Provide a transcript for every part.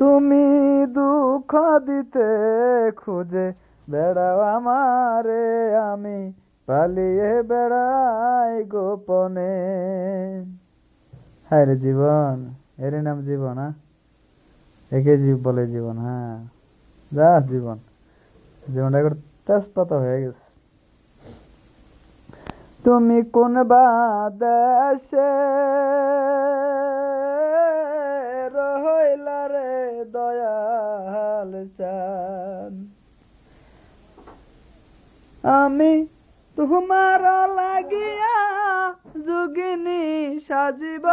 তুমি দুঃখ দিতে খুঁজে বেড়াও আমারে, আমি পালিয়ে বেড়াই গোপনে। হায় রে জীবন, এর নাম জীবন। একে জীব বলে জীবন। হ্যাঁ, যা জীবন, জীবনটা একটু তেজপাতা হয়ে গেছে। তুমি কোন বাদেশে রইলা রে দয়াল চাঁদ, আমি তোমার লাগিয়া যোগিনী সাজিব।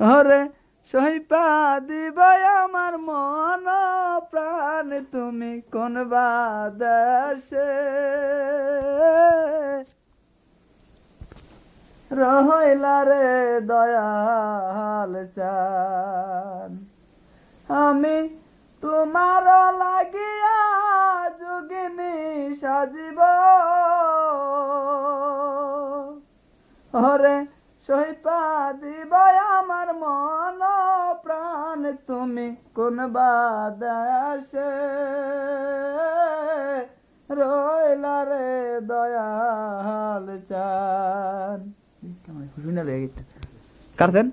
হরে সহিপা দিব আমার মন প্রাণ, তুমি কোন বাদেশে রইলা রে দয়াল চাঁদ, আমি তোমার লাগিয়া যোগিনী সাজিব। হরে সহিপা দিব আমার মন প্রাণ, তুমি কোন বাদেশে রইলা রে দয়াল চাঁদ। খুশি না লেগে গেছে কাটছেন।